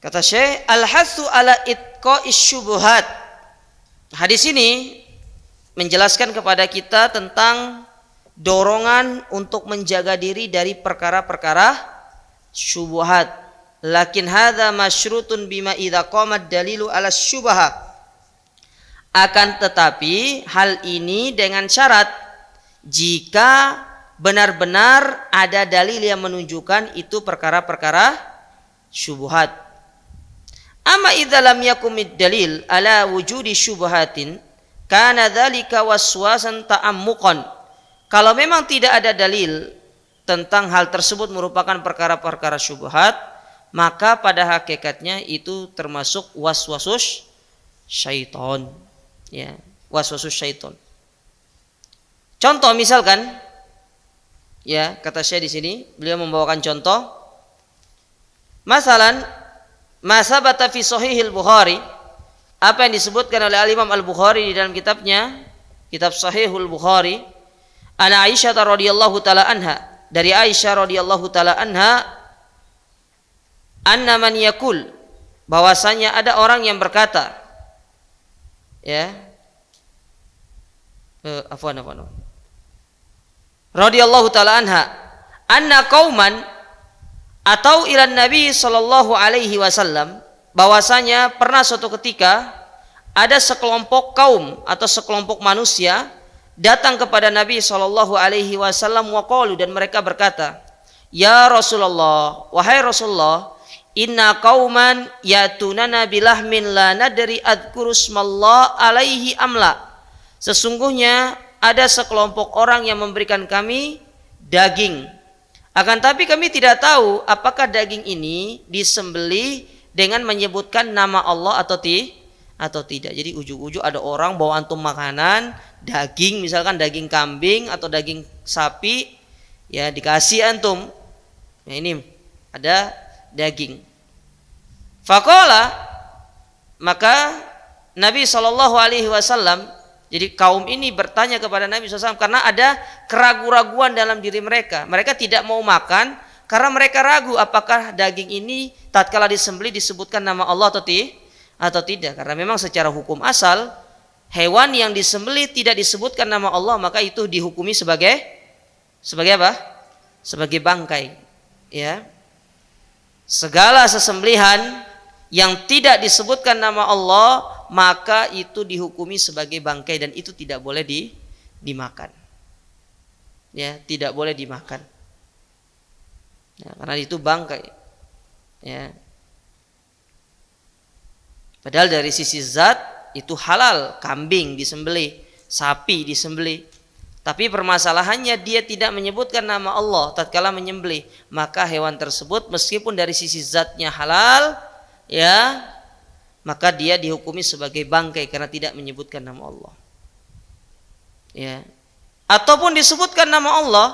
Kata Syekh, al-hatsu ala itqa'is syubhat. Hadis ini menjelaskan kepada kita tentang dorongan untuk menjaga diri dari perkara-perkara syubhat. Lakin hadza masyrutun bima idza qamat dalilu ala syubhat. Akan tetapi hal ini dengan syarat jika benar-benar ada dalil yang menunjukkan itu perkara-perkara syubhat. Amma idza lam yakumid dalil ala wujudi syubhatin kana dzalika waswasan ta'ammuqan. Kalau memang tidak ada dalil tentang hal tersebut merupakan perkara-perkara syubhat, maka pada hakikatnya itu termasuk waswasus syaitan. Ya, waswasus syaitan. Contoh misalkan, ya kata saya di sini, beliau membawakan contoh. Masalan, ma sabata fi sahihil Bukhari, apa yang disebutkan oleh Al-Imam Al-Bukhari di dalam kitabnya, kitab Sahihul Bukhari, ana Aisyah radhiyallahu taala anha, dari Aisyah radhiyallahu taala anha, anna man yakul, bahwasanya ada orang yang berkata, ya, afwan radhiyallahu taala anha, anna qauman atau ilan Nabi sallallahu alaihi wasallam, bahwasanya pernah suatu ketika ada sekelompok kaum atau sekelompok manusia datang kepada Nabi sallallahu alaihi wasallam waqalu, dan mereka berkata, ya Rasulullah, wahai Rasulullah, inna qauman yatunana bilahmin la nadri adkurusmallah alaihi amla. Sesungguhnya ada sekelompok orang yang memberikan kami daging, akan tapi kami tidak tahu apakah daging ini disembelih dengan menyebutkan nama Allah atau tidak. Jadi ujung-ujung ada orang bawa antum makanan, daging, misalkan daging kambing atau daging sapi, ya dikasih antum. Nah ini ada daging. Faqala, maka Nabi SAW, jadi kaum ini bertanya kepada Nabi SAW karena ada keraguan-raguan dalam diri mereka. Mereka tidak mau makan karena mereka ragu apakah daging ini tatkala disembelih disebutkan nama Allah atau tidak. Karena memang secara hukum asal hewan yang disembelih tidak disebutkan nama Allah, maka itu dihukumi sebagai apa? Sebagai bangkai. Ya. Segala sesembelihan yang tidak disebutkan nama Allah, maka itu dihukumi sebagai bangkai dan itu tidak boleh dimakan. Ya, tidak boleh dimakan. Ya, karena itu bangkai. Ya. Padahal dari sisi zat itu halal, kambing disembelih, sapi disembelih. Tapi permasalahannya dia tidak menyebutkan nama Allah tatkala menyembelih, maka hewan tersebut meskipun dari sisi zatnya halal, ya, maka dia dihukumi sebagai bangkai karena tidak menyebutkan nama Allah. Ya. Ataupun disebutkan nama Allah,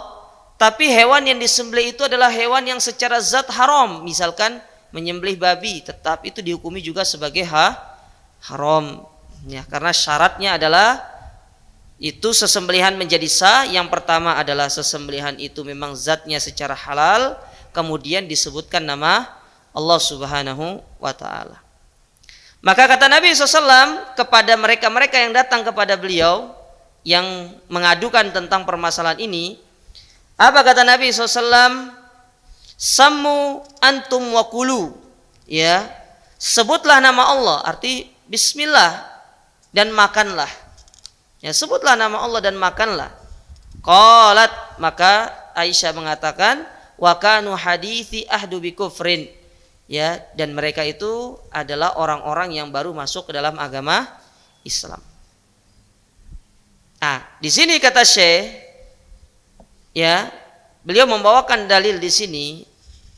tapi hewan yang disembelih itu adalah hewan yang secara zat haram, misalkan menyembelih babi, tetap itu dihukumi juga sebagai haram. Ya, karena syaratnya adalah itu sesembelihan menjadi sah. Yang pertama adalah sesembelihan itu memang zatnya secara halal, kemudian disebutkan nama Allah Subhanahu wa ta'ala. Maka kata Nabi SAW kepada mereka-mereka yang datang kepada beliau yang mengadukan tentang permasalahan ini, apa kata Nabi SAW? Sammu antum wa kulu, ya, sebutlah nama Allah, arti bismillah, dan makanlah. Ya, sebutlah nama Allah dan makanlah. Qalat, maka Aisyah mengatakan, wa kanu hadithi ahdu bi kufrin, ya, dan mereka itu adalah orang-orang yang baru masuk ke dalam agama Islam. Di sini kata Syekh, ya, beliau membawakan dalil di sini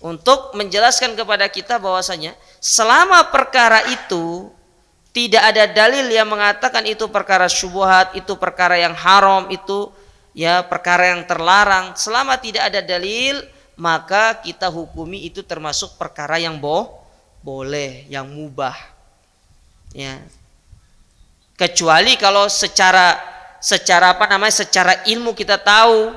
untuk menjelaskan kepada kita bahwasanya selama perkara itu tidak ada dalil yang mengatakan itu perkara syubhat, itu perkara yang haram, itu ya perkara yang terlarang, selama tidak ada dalil, maka kita hukumi itu termasuk perkara yang boleh, yang mubah. Ya. Kecuali kalau secara ilmu kita tahu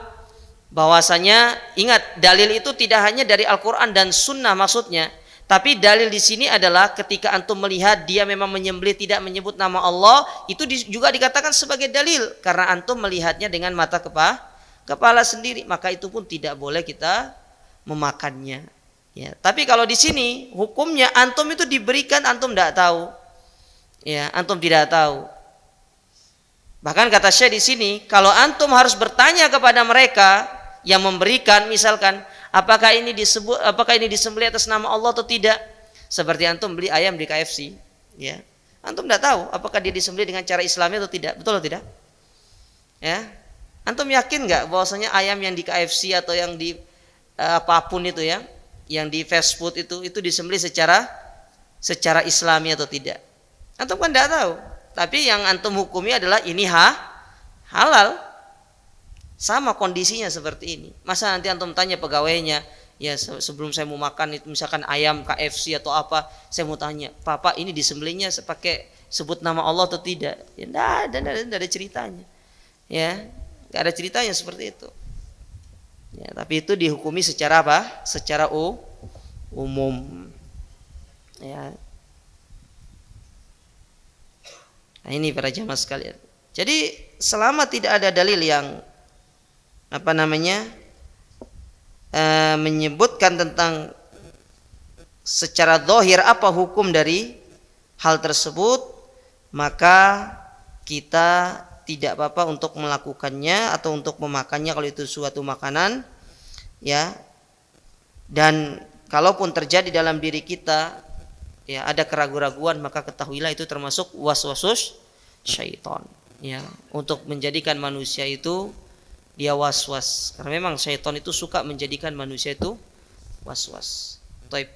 bahwasanya, ingat, dalil itu tidak hanya dari Al-Quran dan Sunnah maksudnya, Tapi dalil di sini adalah ketika antum melihat dia memang menyembelih tidak menyebut nama Allah, itu juga dikatakan sebagai dalil karena antum melihatnya dengan mata kepala sendiri, maka itu pun tidak boleh kita memakannya. Ya, tapi kalau di sini hukumnya antum itu diberikan, antum tidak tahu. Ya, antum tidak tahu. Bahkan kata Syekh di sini, kalau antum harus bertanya kepada mereka yang memberikan, misalkan apakah ini disembelih atas nama Allah atau tidak? Seperti antum beli ayam di KFC, ya. Antum tidak tahu apakah dia disembelih dengan cara Islami atau tidak, betul atau tidak? Ya. Antum yakin nggak bahwasanya ayam yang di KFC atau yang di apapun itu ya, yang di fast food itu disembelih secara Islami atau tidak? Antum kan tidak tahu. Tapi yang antum hukumi adalah ini halal. Sama kondisinya seperti ini. Masa nanti antum tanya pegawainya, ya sebelum saya mau makan itu misalkan ayam KFC atau apa, saya mau tanya, Pak ini disembelihnya pakai sebut nama Allah atau tidak? Ya enggak ada ceritanya. Ya, enggak ada ceritanya seperti itu. Ya, tapi itu dihukumi secara apa? Secara umum. Ya. Nah, ini para jamaah sekalian. Jadi selama tidak ada dalil yang menyebutkan tentang secara zahir apa hukum dari hal tersebut, maka kita tidak apa-apa untuk melakukannya atau untuk memakannya kalau itu suatu makanan, ya. Dan kalaupun terjadi dalam diri kita ya ada keraguan-raguan, maka ketahuilah itu termasuk waswasus syaitan, ya, untuk menjadikan manusia itu dia was-was, karena memang syaitan itu suka menjadikan manusia itu was-was. Taib.